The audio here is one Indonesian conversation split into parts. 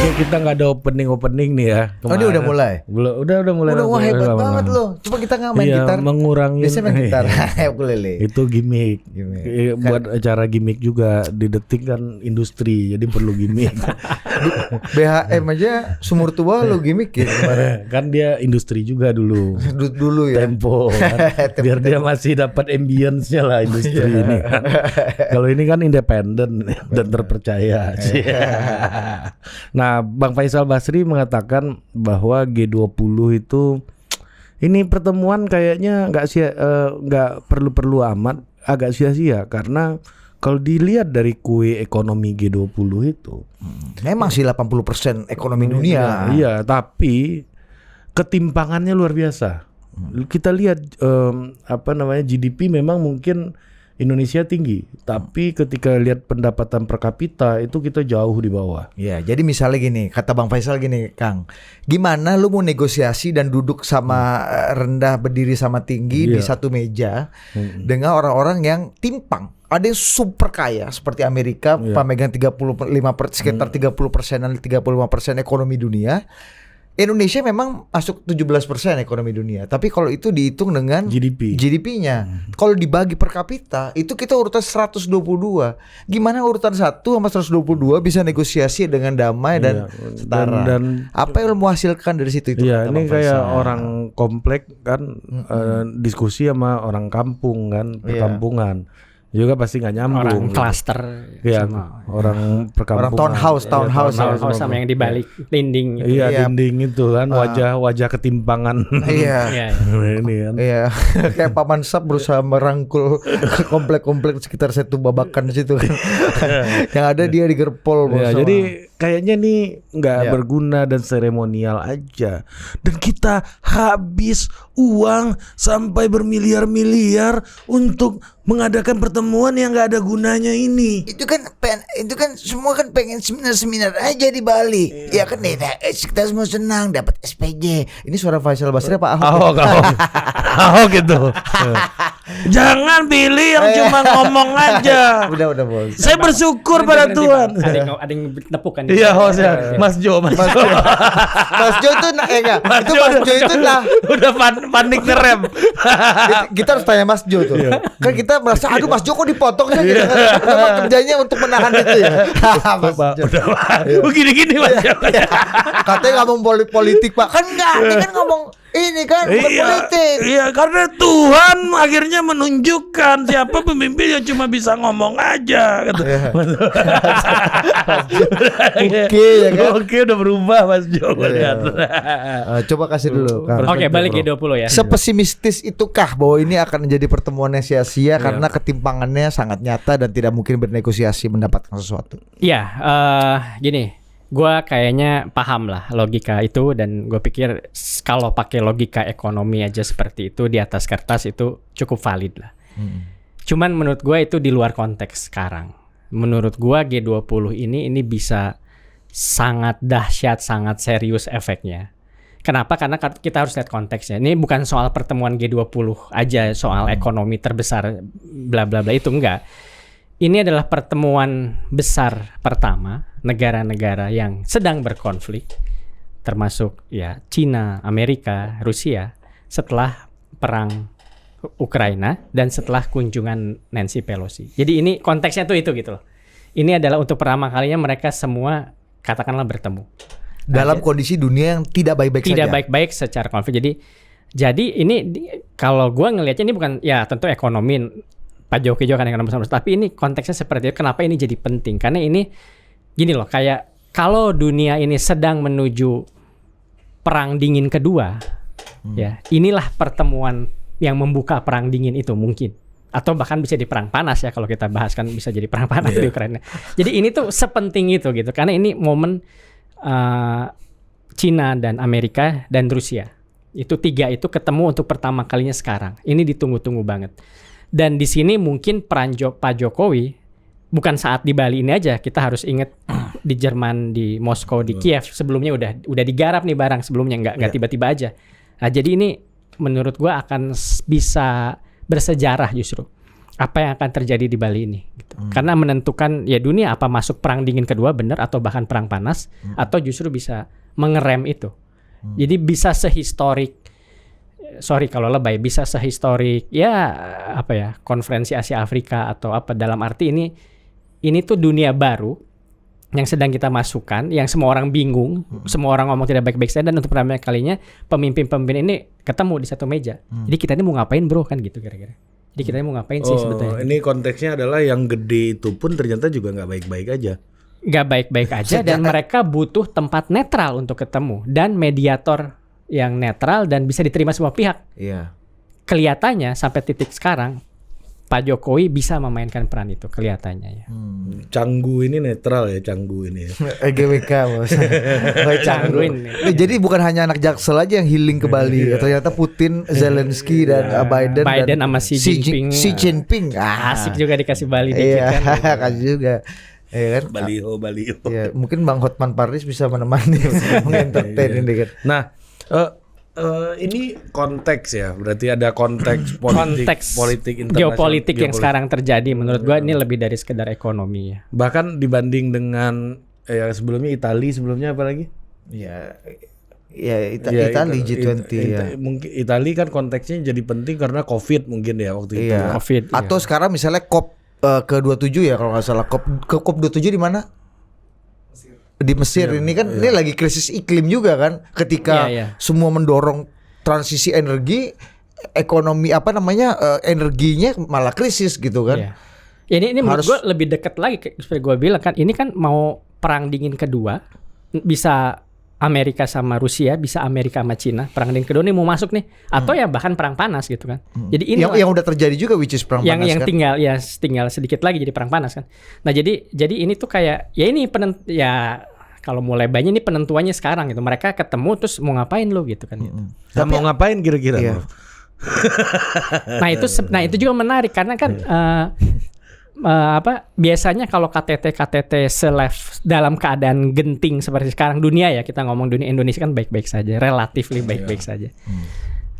Kita nggak ada opening nih ya. Oh ini udah mulai? Belum, udah mulai. Wah hebat banget loh. Coba kita nggak main gitar. Mengurangi. Biasanya main gitar. Ukulele. Itu gimmick. Buat acara gimmick juga di Detik kan industri, jadi perlu gimmick. BHM aja sumur tua lo gimmick ya kemarin. Kan dia industri juga dulu. Dulu ya. Tempo. Kan? Biar dia masih dapat ambience-nya lah industri ini kan. Kalau ini kan independen dan terpercaya. Nah, Bang Faisal Basri mengatakan bahwa G20 itu ini pertemuan kayaknya nggak perlu-perlu amat, agak sia-sia karena kalau dilihat dari kue ekonomi G20 itu memang sih 80% ekonomi dunia. Iya, tapi ketimpangannya luar biasa. Kita lihat GDP memang mungkin Indonesia tinggi, tapi ketika lihat pendapatan per kapita itu kita jauh di bawah. Ya, jadi misalnya gini, kata Bang Faisal gini, Kang, gimana lu mau negosiasi dan duduk sama rendah berdiri sama tinggi di satu meja dengan orang-orang yang timpang? Ada yang super kaya seperti Amerika, pemegang sekitar 30%-an 35% ekonomi dunia. Indonesia memang masuk 17% ekonomi dunia. Tapi kalau itu dihitung dengan GDP-nya. Kalau dibagi per kapita, itu kita urutan 122. Gimana urutan 1 sama 122 bisa negosiasi dengan damai dan setara? Dan apa yang mau hasilkan dari situ itu? Iya, ini kayak orang komplek kan diskusi sama orang kampung kan, perkampungan. Juga pasti nggak nyambung. Orang klaster, ya, orang perkampungan. Orang townhouse sama yang di balik dinding. Iya, dinding itu kan wajah ketimpangan. Iya. Ini kan. Iya. Kayak Pak Mansap berusaha merangkul komplek-komplek sekitar Setu Babakan situ kan. Yang ada dia di Gerpol. Ya, jadi kayaknya nih nggak berguna dan seremonial aja. Dan kita habis uang sampai bermiliar-miliar untuk mengadakan pertemuan yang nggak ada gunanya ini. Itu kan semua kan pengen seminar aja di Bali. Ya kan kita semua senang dapat SPJ. Ini suara Faisal Basri Pak Ahok. Ahok gitu. Jangan pilih yang cuma ngomong aja. Udah bos. Saya bersyukur pada Tuhan. Ada yang nepukan. Iya hostnya Mas Jo. Mas Jo itu enggak. Itu Mas Jo itu udah panik ngerem. Kita harus tanya Mas Jo tuh. Kan kita merasa aduh Mas Jo kok dipotong sih gitu. Kerjanya untuk menahan itu ya. Mas Jo. Begini-gini Mas Jo. Katanya ngomong politik Pak. Kan enggak, dia kan ngomong ini kan bukan politik. Iya, karena Tuhan akhirnya menunjukkan siapa pemimpin yang cuma bisa ngomong aja gitu. Oke, ya kan? Oke, udah berubah Mas Jo. Coba kasih dulu Kang. Oke, balik G20 ya. Sepesimistis itukah bahwa ini akan menjadi pertemuan yang sia-sia karena ketimpangannya sangat nyata dan tidak mungkin bernegosiasi mendapatkan sesuatu? Iya, gini. Gue kayaknya paham lah logika itu dan gue pikir kalau pakai logika ekonomi aja seperti itu di atas kertas itu cukup valid lah. Cuman menurut gue itu di luar konteks sekarang. Menurut gue G20 ini bisa sangat dahsyat, sangat serius efeknya. Kenapa? Karena kita harus lihat konteksnya. Ini bukan soal pertemuan G20 aja, soal ekonomi terbesar bla bla bla itu enggak. Ini adalah pertemuan besar pertama negara-negara yang sedang berkonflik, termasuk ya Cina, Amerika, Rusia, setelah perang Ukraina dan setelah kunjungan Nancy Pelosi. Jadi ini konteksnya tuh itu gitu loh. Ini adalah untuk pertama kalinya mereka semua katakanlah bertemu dalam kondisi dunia yang tidak baik-baik saja. Tidak baik-baik secara konflik. Jadi ini kalau gua ngelihatnya ini bukan ya tentu ekonomi. Pak Jokowi juga kan yang nomor 1, tapi ini konteksnya seperti itu. Kenapa ini jadi penting? Karena ini gini loh, kayak kalau dunia ini sedang menuju perang dingin kedua, ya inilah pertemuan yang membuka perang dingin itu mungkin, atau bahkan bisa di perang panas ya kalau kita bahas kan bisa jadi perang panas di Ukraina. Jadi ini tuh sepenting itu gitu, karena ini momen Cina dan Amerika dan Rusia itu tiga itu ketemu untuk pertama kalinya sekarang. Ini ditunggu-tunggu banget. Dan di sini mungkin peran Pak Jokowi bukan saat di Bali ini aja. Kita harus ingat di Jerman, di Moskow, di Kiev sebelumnya udah digarap nih barang sebelumnya nggak tiba-tiba aja. Nah, jadi ini menurut gua akan bisa bersejarah justru apa yang akan terjadi di Bali ini. gitu. Karena menentukan ya dunia apa masuk perang dingin kedua benar atau bahkan perang panas atau justru bisa mengerem itu. Jadi bisa sehistorik, sorry kalau lebay, bisa sehistorik ya apa ya, konferensi Asia Afrika atau apa, dalam arti ini tuh dunia baru yang sedang kita masukkan, yang semua orang bingung, semua orang ngomong tidak baik-baik saja, dan untuk pertama kalinya pemimpin-pemimpin ini ketemu di satu meja. Jadi kita ini mau ngapain bro, kan gitu kira-kira. Jadi kita ini mau ngapain sih sebetulnya. Ini konteksnya adalah yang gede itu pun ternyata juga nggak baik-baik aja. Nggak baik-baik aja dan mereka butuh tempat netral untuk ketemu dan mediator yang netral dan bisa diterima semua pihak. Iya. Kelihatannya sampai titik sekarang Pak Jokowi bisa memainkan peran itu kelihatannya ya. Canggu ini netral ya, Canggu ini. GWK bos. Canggu ini. Jadi bukan hanya anak Jaksel aja yang healing ke Bali. Ternyata Putin, Zelensky dan Biden sama Xi Jinping. Xi Jinping. Asik juga dikasih Bali dikit Iya, kan. kasih juga. Iya kan? Baliho. Ya, mungkin Bang Hotman Paris bisa menemani mengentertain ini kan. Nah, ini konteks ya, berarti ada konteks politik internasional, geopolitik yang sekarang terjadi. Menurut gua ini lebih dari sekedar ekonomi ya. Bahkan dibanding dengan sebelumnya sebelumnya apa lagi? Italia G20 ya. Mungkin Italia kan konteksnya jadi penting karena COVID mungkin ya waktu itu. Iya. COVID. Atau sekarang misalnya COP ke-27 ya kalau nggak salah. COP27 di mana? Di Mesir. Ini kan ini lagi krisis iklim juga kan, ketika semua mendorong transisi energi, ekonomi energinya malah krisis gitu kan. Ini menurut gue lebih dekat lagi seperti gue bilang kan, ini kan mau perang dingin kedua, bisa Amerika sama Rusia, bisa Amerika sama Cina, perang dingin kedua ini mau masuk nih, atau ya bahkan perang panas gitu kan. Jadi ini yang udah terjadi juga, which is perang panas yang kan. tinggal sedikit lagi jadi perang panas kan. Nah jadi ini tuh kayak ya ini kalau mulai banyak ini penentuannya sekarang gitu. Mereka ketemu terus mau ngapain lo gitu kan. Gitu. Tapi mau ngapain kira-kira? Iya. Nah itu juga menarik karena kan biasanya kalau KTT dalam keadaan genting seperti sekarang dunia ya, kita ngomong dunia, Indonesia kan baik-baik saja, relatifly baik-baik saja.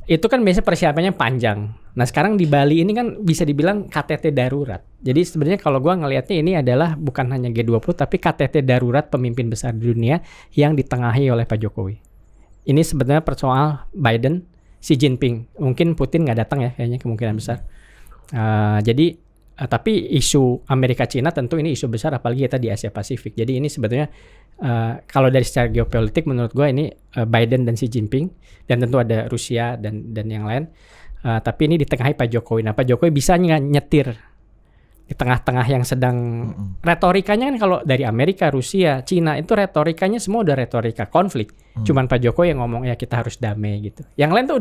Itu kan biasanya persiapannya panjang. Nah sekarang di Bali ini kan bisa dibilang KTT darurat. Jadi sebenarnya kalau gua ngelihatnya ini adalah bukan hanya G20 tapi KTT darurat pemimpin besar di dunia yang ditengahi oleh Pak Jokowi. Ini sebenarnya persoal Biden, Xi Jinping. Mungkin Putin nggak datang ya kayaknya, kemungkinan besar. Tapi isu Amerika Cina tentu ini isu besar, apalagi kita di Asia Pasifik. Jadi ini sebetulnya kalau dari secara geopolitik menurut gue ini Biden dan Xi Jinping, dan tentu ada Rusia dan yang lain. Tapi ini ditengahi Pak Jokowi. Nah Pak Jokowi bisa nyetir di tengah-tengah yang sedang retorikanya kan, kalau dari Amerika, Rusia, Cina itu retorikanya semua udah retorika konflik. Cuman Pak Jokowi yang ngomong ya kita harus damai gitu. Yang lain tuh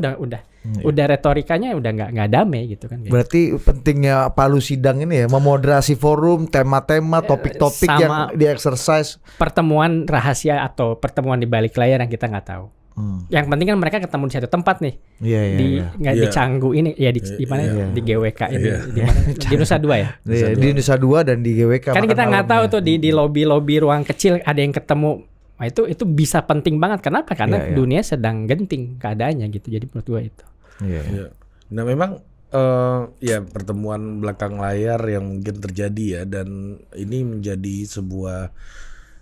udah retorikanya udah nggak damai gitu kan. Berarti pentingnya Palu Sidang ini ya, memoderasi forum, tema-tema, topik-topik yang di exercise. Pertemuan rahasia atau pertemuan di balik layar yang kita nggak tahu. Yang penting kan mereka ketemu di satu tempat nih. Di Canggu ini ya, di mana di GWK ini, di Nusa Dua ya. Di Nusa Dua dan di GWK. Kan kita nggak tahu tuh di lobi ruang kecil ada yang ketemu. Nah, itu bisa penting banget. Kenapa? Karena dunia sedang genting keadaannya gitu. Jadi menurut gue itu. Nah memang ya pertemuan belakang layar yang mungkin terjadi ya, dan ini menjadi sebuah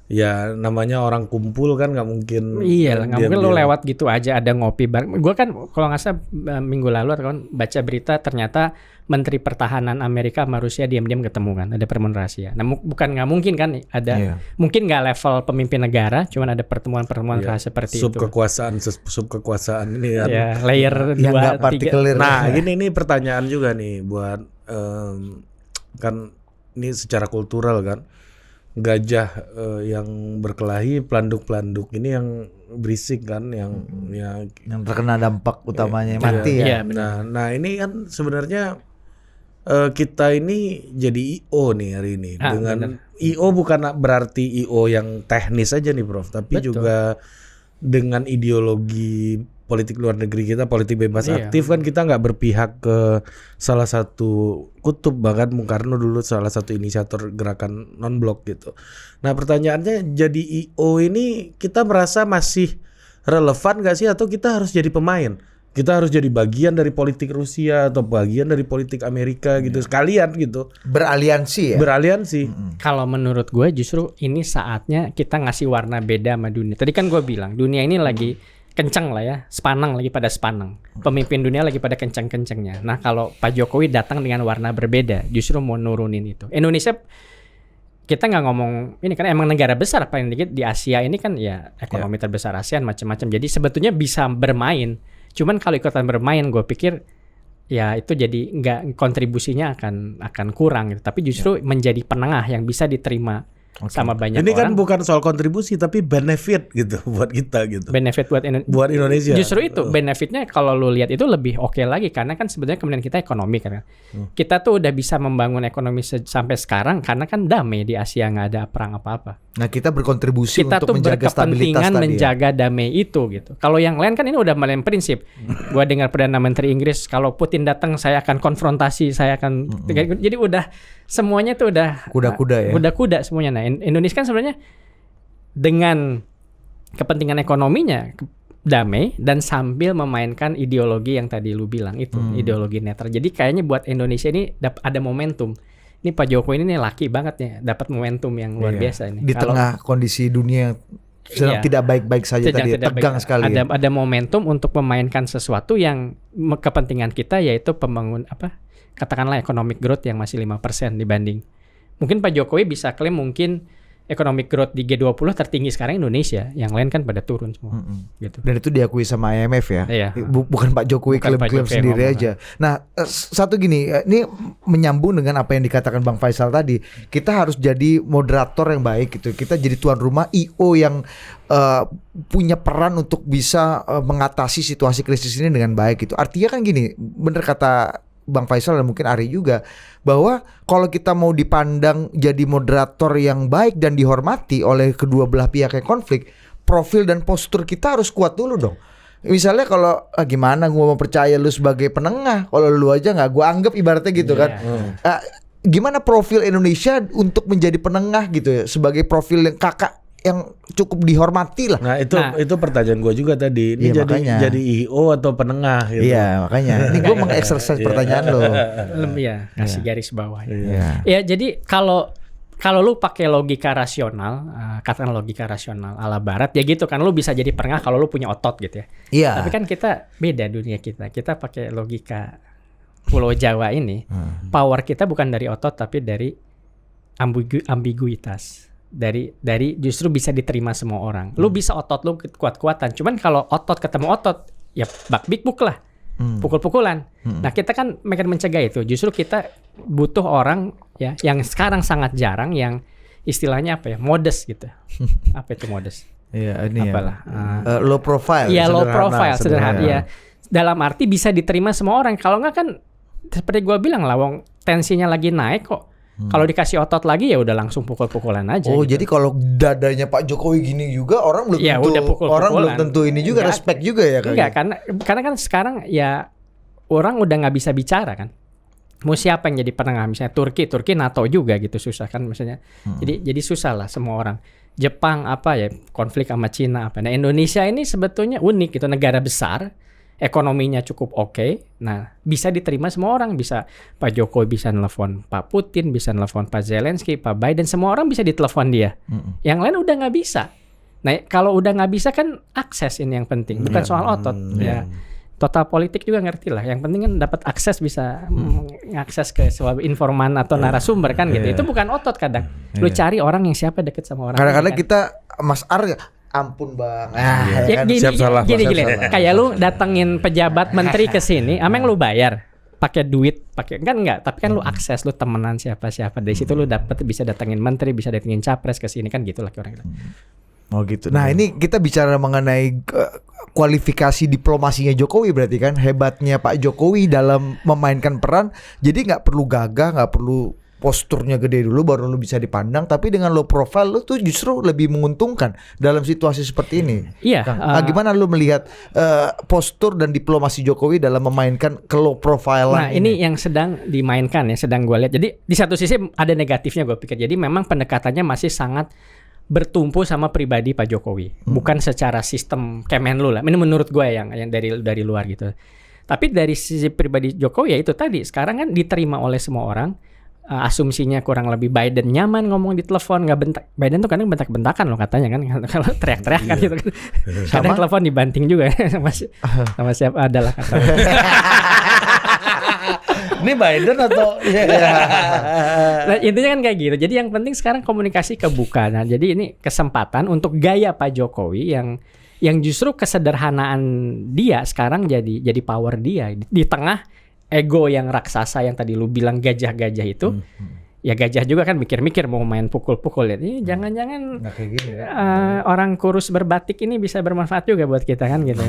ya namanya orang kumpul kan nggak mungkin. Iya, nggak mungkin lo lewat gitu aja ada ngopi bareng. Gue kan kalau nggak salah minggu lalu kan baca berita ternyata Menteri Pertahanan Amerika sama Rusia diam-diam ketemu kan, ada pertemuan rahasia. Nah bukan nggak mungkin kan ada, mungkin nggak level pemimpin negara, cuman ada pertemuan-pertemuan rahasia seperti itu. Subkekuasaan ini kan. Ya, layer 2, 3. Nah ini pertanyaan juga nih buat kan ini secara kultural kan. Gajah yang berkelahi, pelanduk-pelanduk ini yang berisik kan, yang terkena dampak utamanya mati ya. Nah ini kan sebenarnya kita ini jadi IO nih hari ini. Dengan IO bukan berarti IO yang teknis aja nih Prof, tapi juga dengan ideologi politik luar negeri kita, politik bebas aktif kan, kita nggak berpihak ke salah satu kutub. Bahkan Bung Karno dulu salah satu inisiator gerakan non-blok gitu. Nah pertanyaannya, jadi IO ini kita merasa masih relevan nggak sih, atau kita harus jadi pemain? Kita harus jadi bagian dari politik Rusia atau bagian dari politik Amerika gitu sekalian gitu. Beraliansi ya. Beraliansi. Kalau menurut gue justru ini saatnya kita ngasih warna beda sama dunia. Tadi kan gue bilang dunia ini lagi kencang lah ya, sepanang lagi pada sepanang. Pemimpin dunia lagi pada kencang-kencangnya. Nah kalau Pak Jokowi datang dengan warna berbeda, justru mau nurunin itu. Indonesia kita nggak ngomong ini kan emang negara besar paling dikit di Asia ini kan ya ekonomi terbesar ASEAN macam-macam. Jadi sebetulnya bisa bermain. Cuman kalau ikutan bermain, gue pikir ya itu jadi nggak kontribusinya akan kurang gitu. Tapi justru menjadi penengah yang bisa diterima sama banyak Ini orang. kan bukan soal kontribusi tapi benefit gitu buat kita gitu. Benefit buat Indonesia. Justru itu benefitnya kalau lu lihat itu lebih oke lagi karena kan sebenarnya kemudian kita ekonomi kan. Kita tuh udah bisa membangun ekonomi sampai sekarang karena kan damai di Asia, nggak ada perang apa-apa. Nah kita berkontribusi Kita untuk tuh menjaga stabilitas berkepentingan tadi. menjaga damai itu gitu. Kalau yang lain kan ini udah main prinsip. Gua dengar Perdana Menteri Inggris kalau Putin datang saya akan konfrontasi, saya akan jadi udah semuanya tuh udah Kuda-kuda ya. Kuda-kuda semuanya. Nah, Indonesia kan sebenarnya dengan kepentingan ekonominya damai dan sambil memainkan ideologi yang tadi lu bilang itu, ideologi netral. Jadi kayaknya buat Indonesia ini ada momentum. Ini Pak Jokowi ini laki banget ya, dapat momentum yang luar biasa ini. Di tengah kondisi dunia sedang tidak baik-baik saja tadi, tegang sekali. Ada momentum untuk memainkan sesuatu yang kepentingan kita yaitu katakanlah economic growth yang masih 5% dibanding. Mungkin Pak Jokowi bisa klaim mungkin economic growth di G20 tertinggi sekarang Indonesia, yang lain kan pada turun semua. Gitu. Dan itu diakui sama IMF ya. Iya. Bukan Pak Jokowi klaim-klaim sendiri aja. Nah, satu gini, ini menyambung dengan apa yang dikatakan Bang Faisal tadi. Kita harus jadi moderator yang baik gitu. Kita jadi tuan rumah IO yang punya peran untuk bisa mengatasi situasi krisis ini dengan baik gitu. Artinya kan gini, bener kata Bang Faisal dan mungkin Ari juga, bahwa kalau kita mau dipandang jadi moderator yang baik dan dihormati oleh kedua belah pihak yang konflik, profil dan postur kita harus kuat dulu dong. Misalnya kalau gimana gue mau percaya lu sebagai penengah, kalau lu aja nggak gue anggap ibaratnya gitu kan. Gimana profil Indonesia untuk menjadi penengah gitu ya, sebagai profil yang kakak yang cukup dihormati lah. Nah itu pertanyaan gue juga tadi. Ini jadi IO atau penengah gitu. Iya makanya. Ini gue mengeksersis pertanyaan lo. Ya kasih garis bawah. Ya jadi kalau lu pakai logika rasional, katakan logika rasional ala Barat ya gitu kan, lu bisa jadi penengah kalau lu punya otot gitu ya. Iya. Tapi kan kita beda dunia kita. Kita pakai logika Pulau Jawa ini. Power kita bukan dari otot tapi dari ambiguitas. Dari justru bisa diterima semua orang. Lu bisa otot lu kuat-kuatan. Cuman kalau otot ketemu otot, ya bak-bik-buk lah. Pukul-pukulan. Nah, kita kan makin mencegah itu. Justru kita butuh orang ya yang sekarang sangat jarang yang istilahnya apa ya? Modest gitu. Apa itu modest? Iya, ini apalah, ya. Low profile. Iya, low profile, sederhana. Ya. Dalam arti bisa diterima semua orang. Kalau enggak kan seperti gua bilang lah, wong tensinya lagi naik kok. Kalau dikasih otot lagi ya udah langsung pukul-pukulan aja. Oh, gitu. jadi kalau dadanya Pak Jokowi gini juga orang belum ya, tentu belum tentu ini juga respect juga ya kayaknya. Enggak, karena kan sekarang ya orang udah nggak bisa bicara kan. Mau siapa yang jadi penengah, misalnya Turki NATO juga gitu susah kan misalnya. Jadi susah lah semua orang. Jepang apa ya, konflik sama Cina apa. Nah, Indonesia ini sebetulnya unik gitu, negara besar. Ekonominya cukup oke. Nah, bisa diterima semua orang. Bisa Pak Jokowi bisa nelfon Pak Putin, bisa nelfon Pak Zelensky, Pak Biden, semua orang bisa ditelepon dia. Yang lain udah nggak bisa. Nah, kalau udah nggak bisa kan akses ini yang penting, bukan soal otot. Ya, total politik juga ngerti lah. Yang penting kan dapat akses, bisa mengakses ke sebuah informan atau narasumber kan gitu. Itu bukan otot kadang. Lu cari orang yang siapa deket sama orang. Kadang-kadang kan. kita Mas Ar ampun bang, ya, gini, kayak lu datengin pejabat menteri ke sini, ameng lu bayar pakai duit, pakai kan enggak, tapi kan lu akses, lu temenan siapa dari situ lu bisa datengin menteri, bisa datengin capres ke sini kan gitulah orang. Oh gitu. Nah ini kita bicara mengenai kualifikasi diplomasinya Jokowi, berarti kan hebatnya Pak Jokowi dalam memainkan peran. Jadi nggak perlu gagah, nggak perlu posturnya gede dulu baru lu bisa dipandang, tapi dengan low profile lu tuh justru lebih menguntungkan dalam situasi seperti ini. Iya. Gimana lu melihat postur dan diplomasi Jokowi dalam memainkan ke low profile? Nah ini yang sedang dimainkan ya, sedang gue lihat. Jadi di satu sisi ada negatifnya gue pikir. Jadi memang pendekatannya masih sangat bertumpu sama pribadi Pak Jokowi, bukan secara sistem Kemenlu lah. Ini menurut gue yang dari luar gitu. Tapi dari sisi pribadi Jokowi ya itu tadi, sekarang kan diterima oleh semua orang. Asumsinya kurang lebih Biden nyaman ngomong di telepon, nggak bentak. Biden tuh kadang bentak-bentakan loh katanya kan, kalau teriak-teriak kan gitu kan. Kadang telepon dibanting juga sama siapa adalah kata. Ini Biden atau Nah, intinya kan kayak gitu. Jadi yang penting sekarang komunikasi kebuka. Nah, jadi ini kesempatan untuk gaya Pak Jokowi yang justru kesederhanaan dia sekarang jadi power dia di tengah ego yang raksasa yang tadi lu bilang gajah-gajah itu. Ya gajah juga kan mikir-mikir mau main pukul-pukul ya. Ini jangan-jangan Nggak kayak gini, orang kurus berbatik ini bisa bermanfaat juga buat kita kan gitu.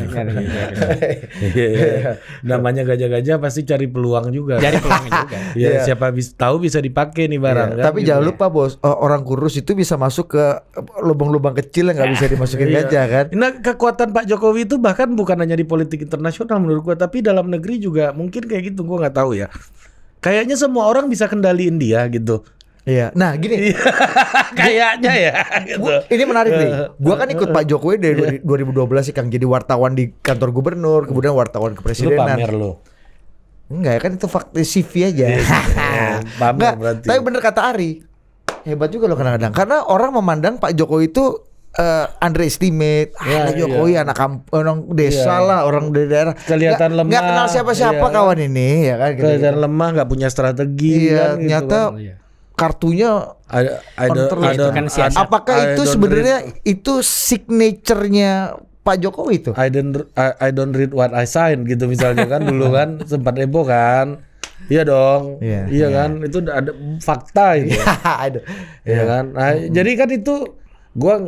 Namanya gajah-gajah pasti cari peluang juga. Cari peluang juga. Ya, siapa tahu bisa dipakai nih barang kan. Tapi jangan lupa bos, orang kurus itu bisa masuk ke lubang-lubang kecil yang nggak bisa dimasukin gajah kan. Nah, kekuatan Pak Jokowi itu bahkan bukan hanya di politik internasional menurut gua, tapi dalam negeri juga mungkin kayak gitu, gua nggak tahu ya. Kayaknya semua orang bisa kendaliin dia gitu. Iya. Nah gini. Kayaknya ya gitu. Ini menarik nih. Gua kan ikut Pak Jokowi dari 2012 sih Kang, jadi wartawan di kantor gubernur, kemudian wartawan Lu kepresidenan. pamer lu. Enggak ya kan itu fakta CV aja. Pamer Enggak, berarti. tapi bener kata Ari. Hebat juga loh kadang-kadang. Karena orang memandang Pak Jokowi itu underestimate. Ya, Jokowi anak orang desa lah, orang dari daerah. Kelihatan lemah. Nggak kenal siapa-siapa Iya. kawan ini ya kan. Gitu. Kelihatan lemah, nggak punya strategi. Iya, kan, gitu ternyata kan. kartunya apakah itu sebenarnya itu signaturenya Pak Jokowi itu? I don't read what I sign gitu misalnya kan dulu kan sempat heboh kan. Iya dong. Iya kan itu ada fakta itu. Iya kan. Nah, jadi kan itu gua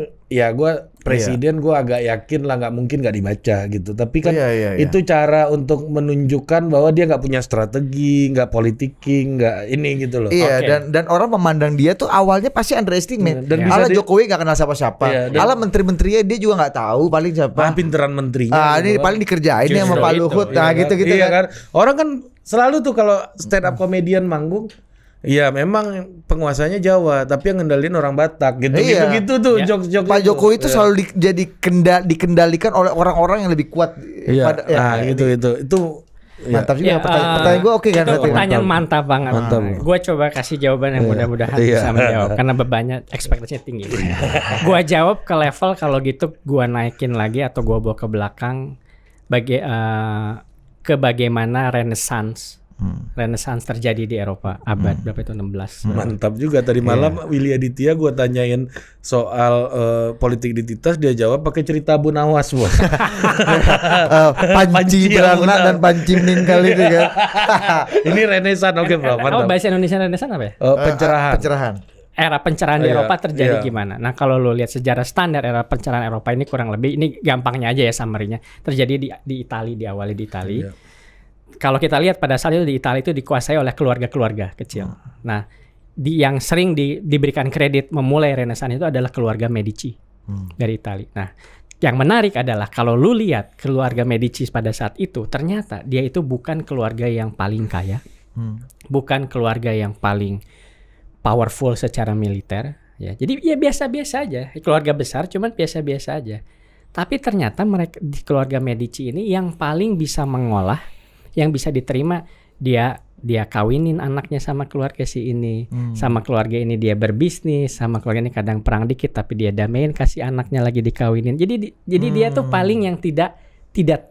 presiden gua agak yakin lah nggak mungkin nggak dibaca gitu. Tapi kan itu cara untuk menunjukkan bahwa dia nggak punya strategi, nggak politiking, nggak ini gitu loh. Iya, dan orang memandang dia tuh awalnya pasti underestimate. Dan ala Jokowi nggak kenal siapa-siapa. Ala menteri-menterinya dia juga nggak tahu paling siapa. Pinteran menterinya. Ini paling dikerjain ya sama Pak Luhut. Nah gitu-gitu kan. Orang kan selalu tuh kalau stand up comedian manggung. Iya memang penguasanya Jawa tapi yang ngendalin orang Batak gitu tuh jokes-jokes Pak Jokowi itu selalu dikendalikan oleh orang-orang yang lebih kuat itu mantap juga pertanyaan gue oke kan itu pertanyaan mantap banget. Gue coba kasih jawaban yang mudah-mudahan bisa menjawab karena bebannya ekspektasinya tinggi. Gue jawab ke level kalau gitu gue naikin lagi atau gue bawa ke belakang ke bagaimana Renaissance terjadi di Eropa abad berapa itu 16. Mantap juga tadi malam Willy Aditya gue tanyain soal politik identitas dia jawab pakai cerita Abu Nawas bos. Panci beranak dan panci meninggal itu kan. Ini Renaissance oke bro mantap. Bahasa Indonesia Renaissance apa ya? Pencerahan. Era pencerahan di Eropa terjadi gimana? Nah kalau lo lihat sejarah standar era pencerahan Eropa ini kurang lebih ini gampangnya aja ya summary-nya terjadi di Italia, diawali di Italia. Kalau kita lihat pada saat itu di Italia itu dikuasai oleh keluarga-keluarga kecil. Nah, yang sering diberikan kredit memulai Renaissance itu adalah keluarga Medici dari Italia. Nah, yang menarik adalah kalau lu lihat keluarga Medici pada saat itu ternyata dia itu bukan keluarga yang paling kaya, bukan keluarga yang paling powerful secara militer. Ya, jadi ya biasa-biasa aja, keluarga besar, cuman biasa-biasa aja. Tapi ternyata mereka di keluarga Medici ini yang paling bisa mengolah, yang bisa diterima dia kawinin anaknya sama keluarga si ini, sama keluarga ini dia berbisnis, sama keluarga ini kadang perang dikit tapi dia damaiin kasih anaknya lagi dikawinin. Jadi dia tuh paling yang tidak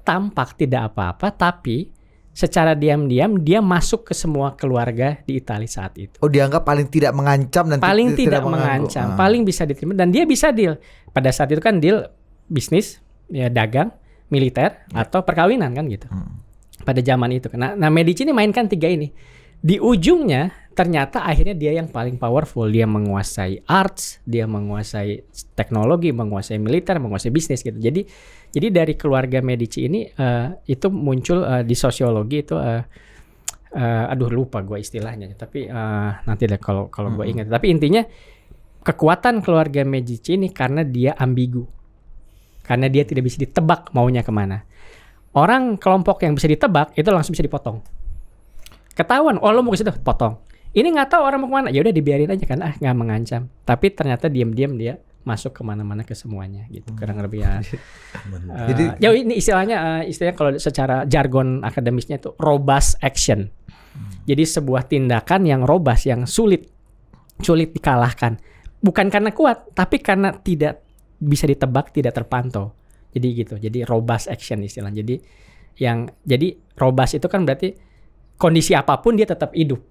tampak, tidak apa-apa, tapi secara diam-diam dia masuk ke semua keluarga di Italia saat itu. Oh, dianggap paling tidak mengancam dan paling tidak mengancam, paling bisa diterima dan dia bisa deal. Pada saat itu kan deal bisnis, ya dagang, militer atau perkawinan kan gitu. Pada zaman itu. Nah Medici ini mainkan tiga ini. Di ujungnya ternyata akhirnya dia yang paling powerful. Dia menguasai arts, dia menguasai teknologi, menguasai militer, menguasai bisnis gitu. Jadi dari keluarga Medici ini itu muncul di sosiologi itu aduh lupa gue istilahnya. Tapi nanti deh kalau gue ingat. Tapi intinya kekuatan keluarga Medici ini karena dia ambigu. Karena dia tidak bisa ditebak maunya kemana. Orang kelompok yang bisa ditebak itu langsung bisa dipotong. Ketahuan, lo mau ke situ, potong. Ini nggak tahu orang mau kemana, ya udah dibiarin aja kan, nggak mengancam. Tapi ternyata diam-diam dia masuk kemana-mana ke semuanya gitu kurang lebih ya. Jadi Ya ini istilahnya kalau secara jargon akademisnya itu robust action. Jadi sebuah tindakan yang robust, yang sulit dikalahkan. Bukan karena kuat, tapi karena tidak bisa ditebak, tidak terpantau. Jadi gitu. Jadi robust action istilah. Jadi robust itu kan berarti kondisi apapun dia tetap hidup.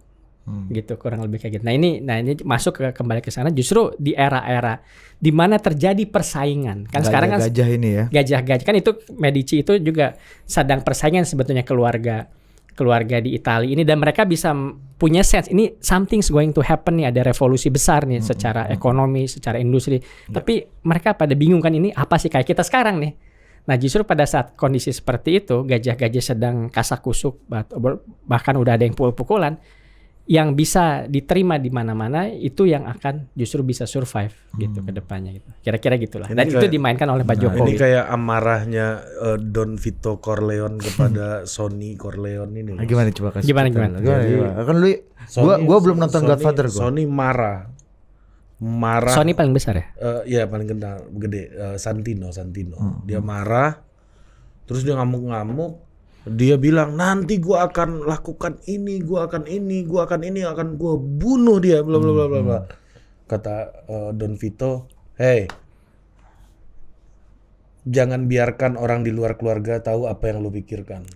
Gitu kurang lebih kayak gitu. Nah ini masuk kembali ke sana justru di era-era di mana terjadi persaingan. Kan sekarang kan gajah ini ya. Gajah kan itu Medici itu juga sedang persaingan sebetulnya keluarga di Italia ini, dan mereka bisa punya sense ini something's going to happen nih, ada revolusi besar nih secara ekonomi, secara industri. Tapi mereka pada bingung kan ini apa sih kayak kita sekarang nih. Nah justru pada saat kondisi seperti itu gajah-gajah sedang kasak-kusuk bahkan udah ada yang pukul-pukulan, yang bisa diterima di mana-mana itu yang akan justru bisa survive gitu ke depannya gitu. Kira-kira gitulah. Dan itu dimainkan oleh Pak Jokowi. Ini kayak amarahnya Don Vito Corleone kepada Sonny Corleone ini. Gimana coba kasih? Gimana? Kan lu gua belum nonton Godfather gua. Sonny marah. Sony paling besar ya? Iya paling gede. Santino. Dia marah. Terus dia ngamuk-ngamuk. Dia bilang nanti gua akan lakukan ini, gua akan gua bunuh dia, bla bla bla bla bla. Kata Don Vito, "Hey, jangan biarkan orang di luar keluarga tahu apa yang lu pikirkan."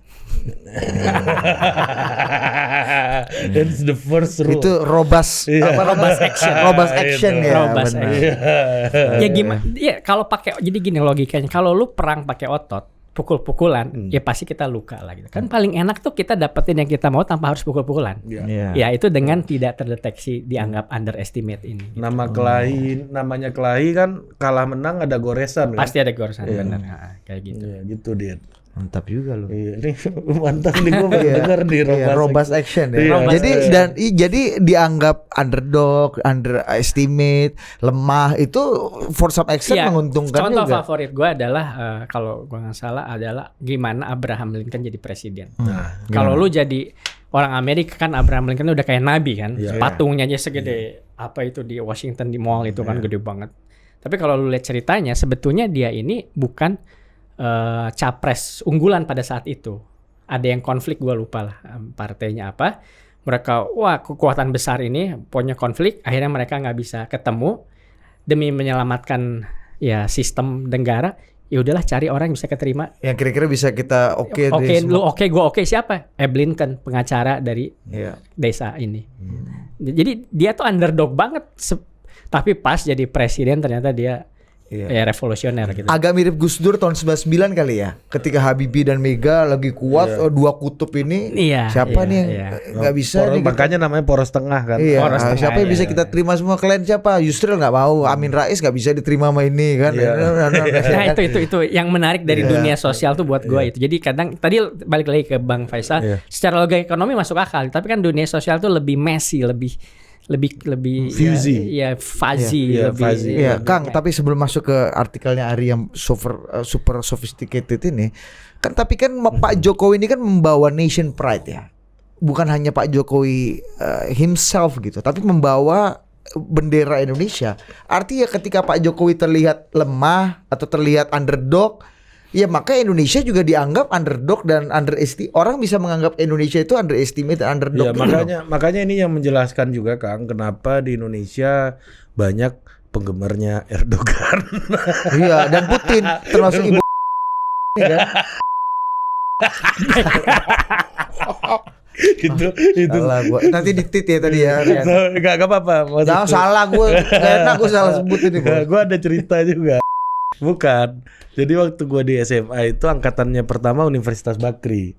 That's the first rule. Itu robust action. Robust action ya. Robust action. Ya gimana? Ya kalau pakai jadi gini logikanya, kalau lu perang pakai otot, pukul-pukulan, ya pasti kita luka lah gitu. Kan paling enak tuh kita dapetin yang kita mau tanpa harus pukul-pukulan. Ya itu dengan tidak terdeteksi dianggap underestimate ini. Gitu. Namanya kelahi kan kalah menang ada goresan. Pasti ada goresan, benar. Kayak gitu. Iya, gitu dia. Mantap juga loh. Iya, ini mantap nih gue dengar di robust action ya. Jadi dianggap underdog, underestimate, lemah itu for some action menguntungkan contoh juga. Favorit gue adalah kalau gue nggak salah adalah gimana Abraham Lincoln jadi presiden. Kalau lu jadi orang Amerika kan Abraham Lincoln udah kayak nabi kan, patungnya aja segede apa itu di Washington di mall itu kan gede banget. Tapi kalau lu lihat ceritanya sebetulnya dia ini bukan capres unggulan pada saat itu. Ada yang konflik, gue lupa lah partainya apa. Mereka kekuatan besar ini punya konflik, akhirnya mereka nggak bisa ketemu demi menyelamatkan ya sistem negara. Ya udahlah cari orang yang bisa keterima. Yang kira-kira bisa kita gue siapa? Lincoln, pengacara dari desa ini. Jadi dia tuh underdog banget. Tapi pas jadi presiden ternyata dia revolusioner gitu. Agak mirip Gus Dur tahun 99 kali ya. Ketika Habibie dan Mega lagi kuat, dua kutub ini. Siapa nih yang nggak bisa nih? Makanya namanya poros tengah kan. Poros tengah, siapa yang bisa kita terima semua? Kalian siapa? Yusril nggak mau, Amin Rais nggak bisa diterima sama ini kan. Nah itu yang menarik dari dunia sosial tuh buat gue itu. Jadi kadang tadi balik lagi ke Bang Faisal, secara logika ekonomi masuk akal, tapi kan dunia sosial tuh lebih messy, lebih fuzzy. Fuzzy. Kang, tapi sebelum masuk ke artikelnya Ari yang super sophisticated ini, kan tapi kan Pak Jokowi ini kan membawa nation pride ya. Bukan hanya Pak Jokowi himself gitu, tapi membawa bendera Indonesia. Artinya ketika Pak Jokowi terlihat lemah atau terlihat underdog, ya maka Indonesia juga dianggap underdog dan orang bisa menganggap Indonesia itu underestimate dan underdog. Ya, makanya ini yang menjelaskan juga Kang kenapa di Indonesia banyak penggemarnya Erdogan. Iya, dan Putin termasuk ibu kan. itu salah gua. Nanti ditit ya tadi ya. Enggak apa-apa. Jangan salah gue. Enggak enak gue salah sebut ini. Gue ada cerita juga. Bukan. Jadi waktu gue di SMA itu angkatannya pertama Universitas Bakri.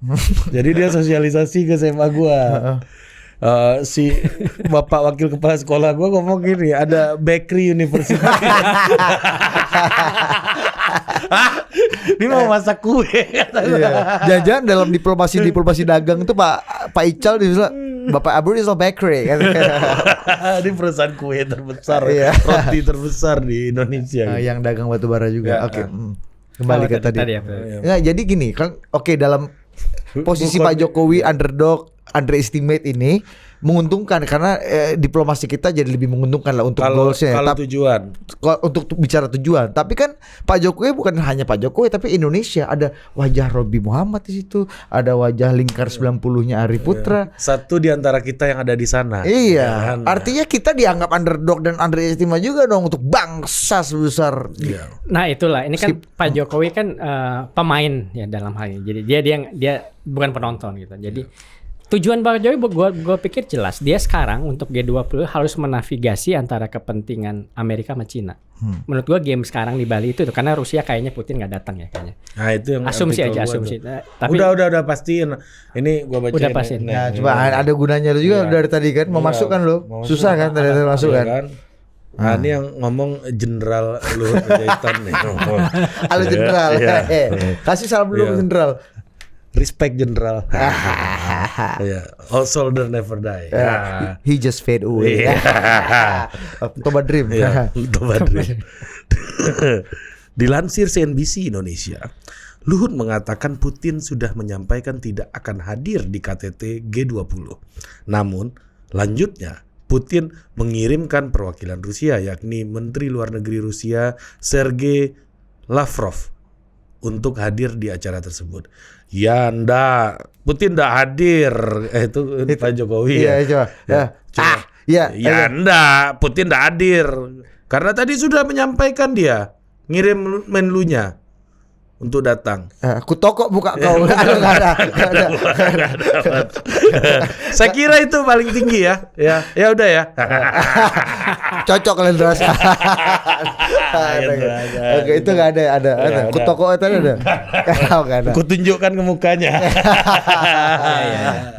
Jadi dia sosialisasi ke SMA gue. Si bapak wakil kepala sekolah gue ngomong gini, ada Bakery University. Ini mau masak kue. Jangan-jangan dalam diplomasi dagang itu Pak Ical dibilang Bapak Abu Rizal Bakery kan. Ini perusahaan kue terbesar, roti terbesar di Indonesia. Yang dagang batu bara juga. Oke. Kembali ke tadi. Nah, jadi gini kan, dalam posisi Pak Jokowi underdog, underestimate ini, menguntungkan karena diplomasi kita jadi lebih menguntungkan lah untuk goalsnya. Kalau tujuan. Untuk bicara tujuan. Tapi kan Pak Jokowi bukan hanya Pak Jokowi, tapi Indonesia ada wajah Robi Muhammad di situ, ada wajah lingkar 90-nya Ari Putra. Satu di antara kita yang ada di sana. Iya, artinya kita dianggap underdog dan underestimate juga dong untuk bangsa sebesar. Nah itulah, ini kan Pak Jokowi kan pemain ya dalam hal ini. Jadi dia bukan penonton gitu. Jadi tujuan Pak Jokowi gue pikir jelas. Dia sekarang untuk G20 harus menavigasi antara kepentingan Amerika sama Cina. Menurut gue game sekarang di Bali itu tuh, karena Rusia kayaknya Putin nggak datang ya kayaknya. Nah itu yang asumsi aja asumsi. Tapi udah pastiin. Ini gue baca. Udah pastiin. Nah, coba ada gunanya juga dari tadi kan memasuk kan lo. Susah kan tadi masuk kan. Nah, ini yang ngomong Jenderal Luhut Panjaitan nih. Halo Jenderal. Kasih salam dulu Jenderal. Respect Jenderal. All soldier never die. He just fade away. Toba Dream. Toba Dream. Dilansir CNBC Indonesia, Luhut mengatakan Putin sudah menyampaikan tidak akan hadir di KTT G20. Namun, lanjutnya Putin mengirimkan perwakilan Rusia, yakni Menteri Luar Negeri Rusia Sergei Lavrov, untuk hadir di acara tersebut. Ya ndak, Putin ndak hadir. Itu Pak Jokowi ya. Ya ndak, Putin ndak hadir. Karena tadi sudah menyampaikan dia ngirim menlunya untuk datang. Aku toko buka kau. Nggak ada. Saya kira itu paling tinggi ya. Ya udah ya. Cocok Lendras. Oke, itu nggak ada. Aku toko itu ada. Nggak ada. Aku tunjukkan ke mukanya.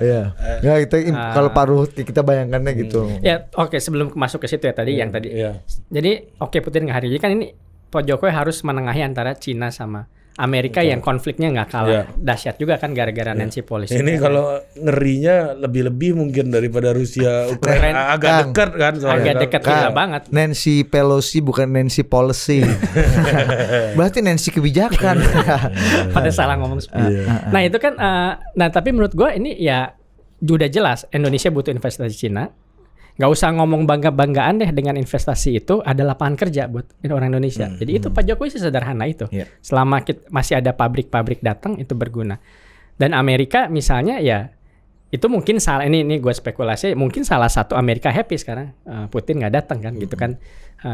Iya. Ya itu kalau Pak Luhut kita bayangkannya gitu. Ya oke, sebelum masuk ke situ ya tadi yang tadi. Jadi oke, Putin nggak hadir. Jadi kan ini Pak Jokowi harus menengahi antara Cina sama Amerika yang konfliknya nggak kalah dahsyat juga kan gara-gara Nancy Pelosi. Ini kalau ngerinya lebih-lebih mungkin daripada Rusia Ukraina, agak dekat kan soalnya. Agak dekat juga banget. Nancy Pelosi bukan Nancy Policy. Berarti Nancy kebijakan. Pada salah ngomong. Nah itu kan nah tapi menurut gue ini ya udah jelas Indonesia butuh investasi Cina. Gak usah ngomong bangga-banggaan deh dengan investasi itu, ada lapangan kerja buat orang Indonesia. Jadi itu Pak Jokowi sesederhana itu. Selama masih ada pabrik-pabrik datang itu berguna. Dan Amerika misalnya ya itu mungkin salah, ini gue spekulasi, mungkin salah satu Amerika happy sekarang Putin nggak datang kan gitu kan.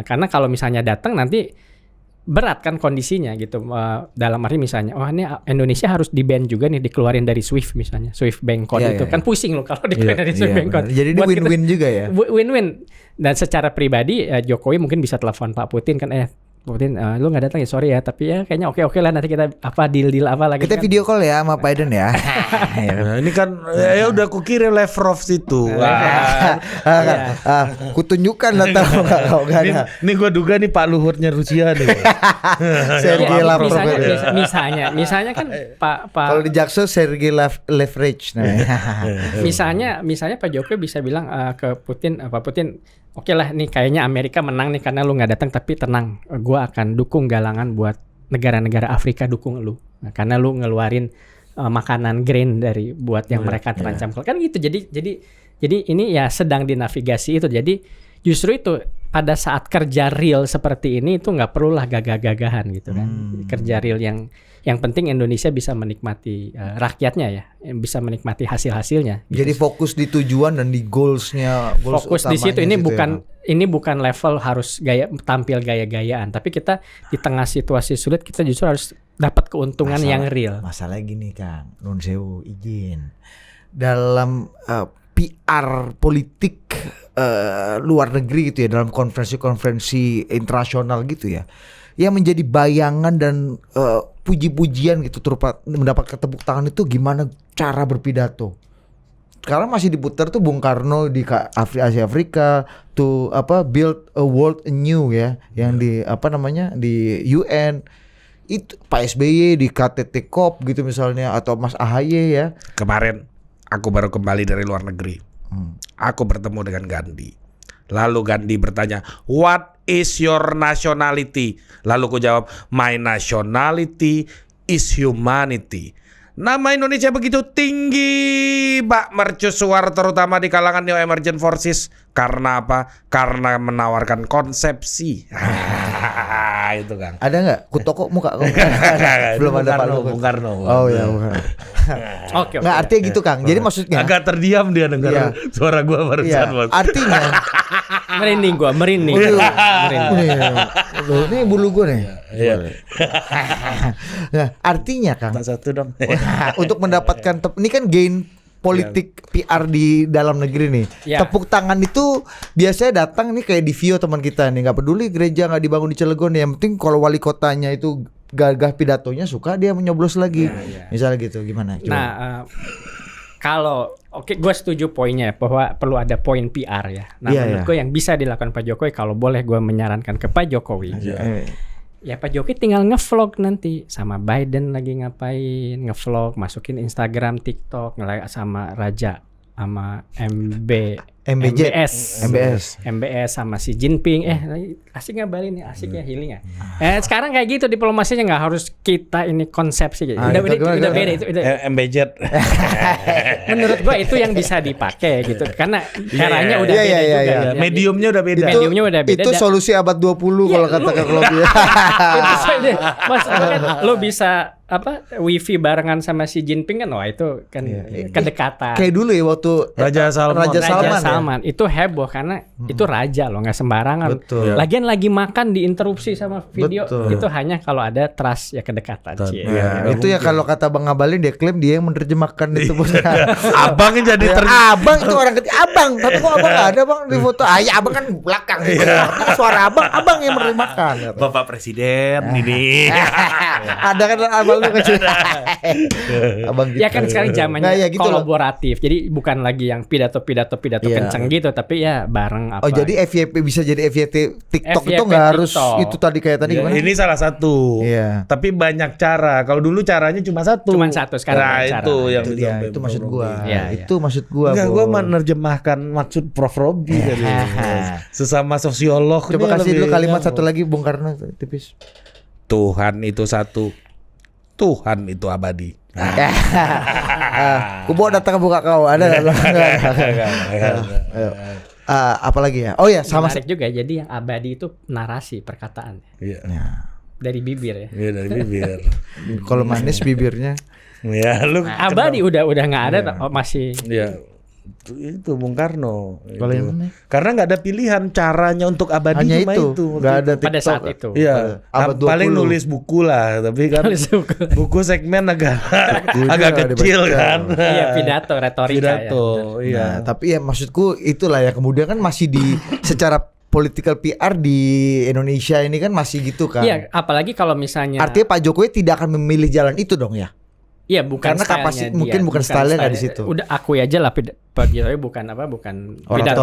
Karena kalau misalnya datang nanti berat kan kondisinya gitu, dalam arti misalnya ini Indonesia harus di-ban juga nih, dikeluarin dari SWIFT misalnya, SWIFT Bank Code itu kan pusing loh kalau dikeluarin dari SWIFT Bank Code. Jadi ini win-win juga ya. Win-win. Dan secara pribadi Jokowi mungkin bisa telepon Pak Putin kan, Putin lu nggak datang ya, sorry ya, tapi ya kayaknya oke lah, nanti kita deal apa lagi. Kita kan? video call ya sama Biden ya. Nah, ini kan ya udah aku kirim Lavrov situ. Kutunjukkan lah tahu nggak ada. Ini gue duga nih Pak Luhutnya Rusia nih. Sergei Lavrov. Misalnya kan Pak kalau di Jakso Sergei Leverage misalnya Pak Jokowi bisa bilang ke Putin, Pak Putin, oke lah nih kayaknya Amerika menang nih karena lu nggak datang, tapi tenang, gue akan dukung galangan buat negara-negara Afrika, dukung lu karena lu ngeluarin makanan grain dari buat yang mereka terancam kan gitu. Jadi ini ya sedang dinavigasi itu. Jadi justru itu pada saat kerja real seperti ini itu nggak perlulah gagah-gagahan gitu kan. Kerja real yang penting Indonesia bisa menikmati rakyatnya ya, bisa menikmati hasil-hasilnya. Gitu. Jadi fokus di tujuan dan di goalsnya. Fokus di situ. Ini bukan level harus tampil gaya-gayaan, tapi kita di tengah situasi sulit kita justru harus dapat keuntungan yang real. Masalah gini Kang, Nun Sewu izin dalam PR politik luar negeri gitu ya, dalam konferensi-konferensi internasional gitu ya, yang menjadi bayangan dan puji-pujian gitu mendapatkan tepuk tangan itu gimana cara berpidato. Sekarang masih diputar tuh Bung Karno di Asia Afrika tuh build a world anew ya, yang di di UN. Itu Pak SBY di KTT COP gitu misalnya, atau Mas AHY ya. Kemarin aku baru kembali dari luar negeri. Aku bertemu dengan Gandhi. Lalu Gandhi bertanya, "What is your nationality?" Lalu aku jawab, "My nationality is humanity." Nama Indonesia begitu tinggi, Pak mercusuar terutama di kalangan Neo Emergent Forces. Karena apa? Karena menawarkan konsepsi. Itu Kang. Ada nggak? Kutoko muka kau. Belum ada Pak Luhut. Bung Karno. Oh ya. Oke. Nggak, artinya gitu Kang. Jadi maksudnya Agak terdiam dia dengar Iya. suara gua barusan. iya, artinya merinding gua, merinding. Loh, ini bulu gue nih. Iya. Nah, artinya Kang, Satu dong. untuk mendapatkan ini kan gain politik PR di dalam negeri nih. Ya. Tepuk tangan itu biasanya datang nih kayak di Vio teman kita nih, nggak peduli gereja nggak dibangun di Cilegon, yang penting kalau wali kotanya itu gagah pidatonya suka dia menyoblos lagi. Misalnya gitu, gimana? Coba. Nah, kalau gue setuju poinnya bahwa perlu ada poin PR ya. Nah, Iya, menurut iya. gue yang bisa dilakukan Pak Jokowi, kalau boleh gue menyarankan ke Pak Jokowi, ya Pak Jokowi tinggal ngevlog nanti sama Biden lagi ngapain, ngevlog, masukin Instagram, TikTok, sama Raja, sama MBS sama si Jinping. Asik nggak Bali nih, asik ya, healing ya. Sekarang kayak gitu diplomasinya, nggak harus kita ini konsepsi gitu. Udah beda itu. MBJ. Menurut gua itu yang bisa dipakai gitu, karena caranya udah Iya, beda iya, juga. iya. Ya, Mediumnya udah beda. Mediumnya udah beda. Itu solusi abad 20 kalau katakan kalau dia. Itu saja. Mas, kan lo bisa wifi barengan sama si Jinping kan, wah itu kan kedekatan. Kayak dulu ya waktu Raja Salman. Raja Salman, Salman itu heboh karena itu raja loh, nggak sembarangan. Betul. Lagian lagi makan diinterupsi sama video. Betul. Itu hanya kalau ada trust ya, kedekatan. Cie. Ya, itu ya kalau kata Bang Ngabalin, dia klaim dia yang menerjemahkan itu bos. Abangnya jadi Abang itu orang ketiga, abang. Tapi kok abang nggak ada bang di foto? Ya abang kan belakang. Suara abang yang menerjemahkan. Bapak Presiden ini. Ada kan abang lu kecil. Abang gitu. Ya kan sekarang zamannya Nah, ya gitu loh. kolaboratif. Jadi bukan lagi yang pidato Iya. kenceng gitu, tapi ya bareng apa. Oh jadi FYP bisa jadi FYP TikTok FYP itu nggak harus TikTok. itu tadi kayak tadi Ya, gimana? ini salah satu. Iya. Tapi banyak cara. Kalau dulu caranya cuma satu. Cuman satu, sekarang Nah, banyak cara. itu yang Itu dia, itu maksud gua. Iya, Itu maksud gua. Enggak, Bo. gue menerjemahkan maksud Prof. Robi tadi. Sesama sosiolog. Coba ini kasih lebih dulu kalimat nyambung. satu lagi Bung Karno tipis. Tuhan itu satu. Tuhan itu abadi. Kubo datang buka kau ada nggak? Ayo. Apa lagi ya? Oh ya sama. Menarik juga, jadi yang abadi itu narasi perkataan Iya. dari bibir ya. Iya, dari bibir. Kalau manis bibirnya. Ya, lu Abadi udah nggak ada, masih. Iya. Itu Bung Karno. Kalau Itu. yang mana? Karena nggak ada pilihan caranya untuk abadi Hanya cuma itu. itu. Nggak ada Pada TikTok. saat itu. Iya, Abad paling 20. nulis buku lah, tapi kan Nulis buku. buku segmen agak Bukunya agak nggak kecil dibaca. kan. Iya, pidato, retorika Pidato, ya. iya. Nah, tapi ya maksudku itulah ya, kemudian kan masih di secara political PR di Indonesia ini kan masih gitu kan. Iya, apalagi kalau misalnya Artinya Pak Jokowi tidak akan memilih jalan itu dong ya. iya, bukan karena stylenya kapasitas dia, mungkin bukan stylenya nggak di style- situ. Udah akui aja lah Pak Jokowi bukan pidato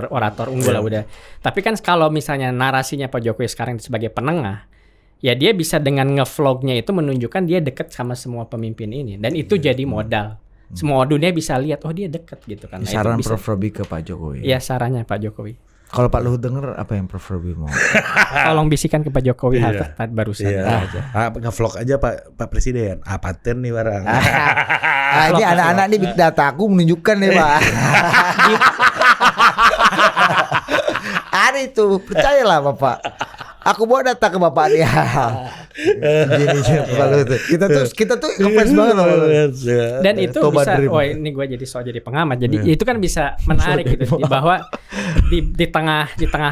orator unggul lah udah. Tapi kan kalau misalnya narasinya Pak Jokowi sekarang sebagai penengah, ya dia bisa dengan ngevlognya itu menunjukkan dia dekat sama semua pemimpin ini, dan itu jadi modal. Semua dunia bisa lihat, oh dia dekat gitu kan. Nah, itu Saran bisa- Prof Robi ke Pak Jokowi. Iya, sarannya Pak Jokowi. Kalau Pak Luhut denger apa yang Prof Robi mau? Tolong bisikan ke Pak Jokowi Iya. hal barusan Iya. aja. Nge-vlog aja Pak Presiden. Apaten nih barang. Ini anak-anak nih big data aku menunjukkan nih Pak. Ada itu, percayalah Bapak. Aku bawa data ke Bapak dia. Gini Pak Luhut. Kita tuh ngefans banget sama Pak Luhut. Dan itu Toba bisa, Dream. oh ini gue jadi pengamat. Jadi itu kan bisa menarik gitu, bahwa di tengah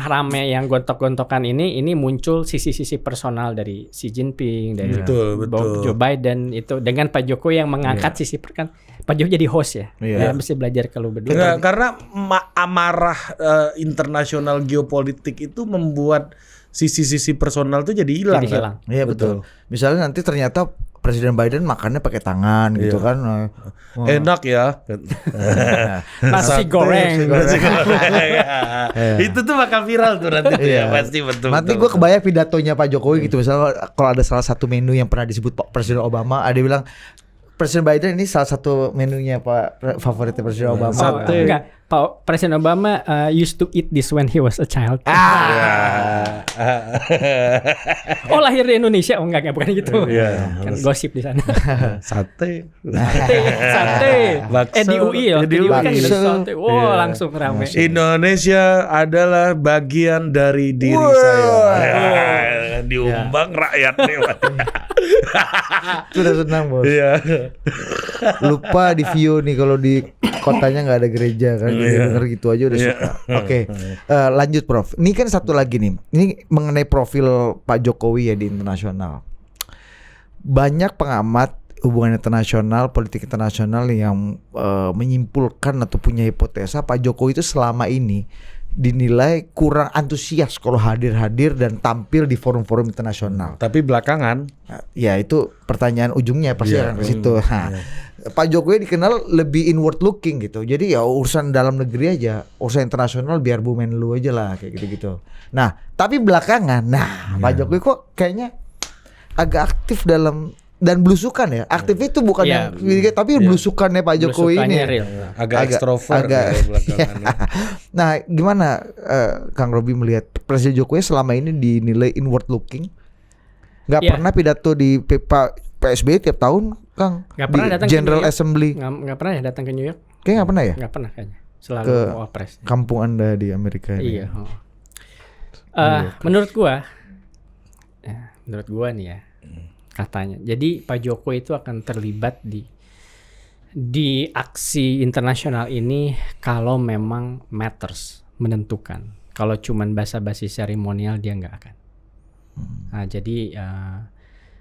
rame yang gontok-gontokan ini muncul sisi-sisi personal dari Xi Jinping, dari Betul. Joe Biden itu, dengan Pak Jokowi yang mengangkat sisi kan Pak Jokowi jadi host ya. Iya. Dia mesti belajar ke lu berdua. Enggak, karena amarah internasional geopolitik itu membuat sisi-sisi personal tuh jadi hilang. Jadi kan? hilang. Iya betul. Misalnya nanti ternyata Presiden Biden makannya pakai tangan gitu kan. Wah. Enak ya. Nasi goreng. Nasi goreng. Itu tuh bakal viral tuh nanti tuh ya, pasti betul. Nanti gue kebayang pidatonya Pak Jokowi gitu. Misalnya kalau ada salah satu menu yang pernah disebut Pak Presiden Obama, ada yang bilang Presiden Biden ini salah satu menunya Pak, favoritnya Presiden Obama. Sate. Enggak, Pak Presiden Obama used to eat this when he was a child. Oh, lahir di Indonesia? Oh enggak bukan gitu. Iya. Kan gosip di sana. Sate. Sate. Bakso. Di UI loh. Di UI kan gitu Bakso. sate. Wow, langsung rame. Indonesia adalah bagian dari diri Wah. saya. Diumbang rakyat nih. Sudah senang bos. Iya. Lupa di Vio nih kalau di kotanya nggak ada gereja kan. Denger gitu aja udah suka. Oke. Lanjut Prof. Ini kan satu lagi nih. Ini mengenai profil Pak Jokowi ya di internasional. Banyak pengamat hubungan internasional, politik internasional yang menyimpulkan atau punya hipotesa Pak Jokowi itu selama ini dinilai kurang antusias kalau hadir-hadir dan tampil di forum-forum internasional. Tapi belakangan Ya itu pertanyaan ujungnya pasti Iya. akan ke situ. Nah, Pak Jokowi dikenal lebih inward looking gitu. Jadi ya urusan dalam negeri aja, urusan internasional biar Bu Menlu aja lah kayak gitu-gitu. Nah, tapi belakangan, Pak Jokowi kok kayaknya agak aktif dalam dan belusukan ya. Aktif itu bukan Iya. yang tapi belusukannya Pak Jokowi ini. Belusukannya real. agak ekstrovert agak- ya belakangan. Nah, gimana Kang Robi melihat Presiden Jokowi selama ini dinilai inward looking? Nggak Iya. pernah pidato di Pak PSBY tiap tahun, Kang. Nggak pernah di datang ke General New York. Assembly. Nggak pernah ya datang ke New York? Kayaknya nggak pernah ya? Nggak pernah kayaknya. Selalu Ke wapres. Kampung Anda di Amerika ini. Iya. Menurut gua nih ya katanya. Jadi Pak Jokowi itu akan terlibat di aksi internasional ini kalau memang matters, menentukan. Kalau cuman basa-basi seremonial dia nggak akan. Nah, jadi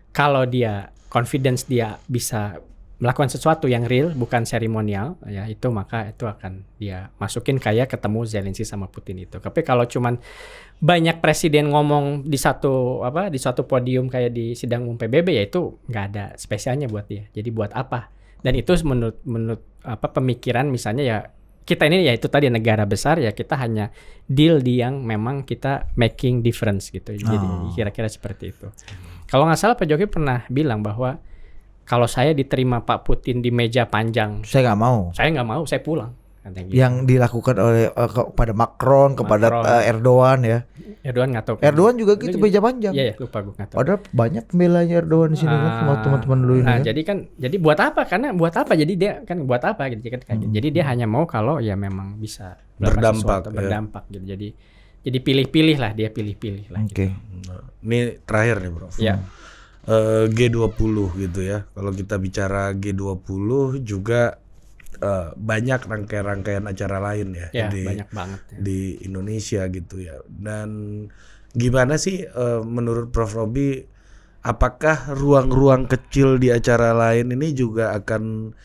kalau dia confidence dia bisa melakukan sesuatu yang real bukan seremonial ya itu maka itu akan dia masukin kayak ketemu Zelensky sama Putin itu. Tapi kalau cuman banyak presiden ngomong di satu podium kayak di sidang umum PBB ya itu nggak ada spesialnya buat dia. Jadi buat apa? Dan itu menurut pemikiran misalnya ya kita ini ya itu tadi negara besar ya kita hanya deal di yang memang kita making difference gitu. Jadi kira-kira seperti itu. Kalau nggak salah Pak Jokowi pernah bilang bahwa kalau saya diterima Pak Putin di meja panjang, Saya nggak mau. saya nggak mau, saya pulang. Katanya gitu. Yang dilakukan oleh kepada Macron, kepada Erdogan ya. Erdogan nggak tahu. Erdogan juga gitu meja panjang. Iya, lupa gue nggak tahu. Padahal banyak pembelanya Erdogan di sini kan sama teman-teman dulu ini. Nah, ya. jadi buat apa? Karena buat apa? Jadi dia kan buat apa gitu kan? Jadi dia hanya mau kalau ya memang bisa melakukan sesuatu, berdampak gitu. Jadi pilih-pilih lah dia pilih-pilih lah. Oke. Ini terakhir nih Bro. Ya. G20 gitu ya. Kalau kita bicara G20 juga banyak rangkaian-rangkaian acara lain ya, Ya, banyak banget ya. di Indonesia gitu ya. Dan gimana sih menurut Prof Robi, apakah ruang-ruang kecil di acara lain ini juga akan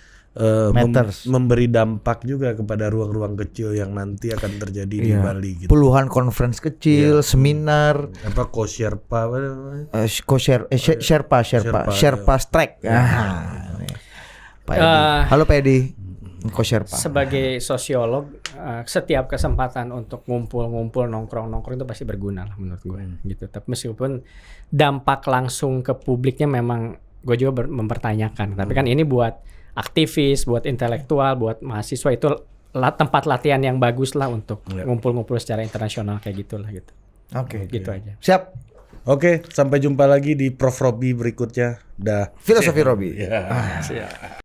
Matters. memberi dampak juga kepada ruang-ruang kecil yang nanti akan terjadi di Iya. Bali gitu? Puluhan conference kecil, seminar, Apa co-sherpa apa namanya? Sherpa strike. Pak Edi. Halo Pak Edi. Sherpa. Sebagai sosiolog, setiap kesempatan untuk ngumpul-ngumpul, nongkrong-nongkrong itu pasti berguna lah menurut gue. Gitu. Tapi meskipun dampak langsung ke publiknya memang gue juga mempertanyakan. Tapi kan ini buat aktivis, buat intelektual, buat mahasiswa itu tempat latihan yang bagus lah untuk ngumpul-ngumpul secara internasional kayak gitulah gitu. Oke. Gitu aja. Siap. Oke, sampai jumpa lagi di Prof Robi berikutnya. Dah. Filosofi Robi. Siap.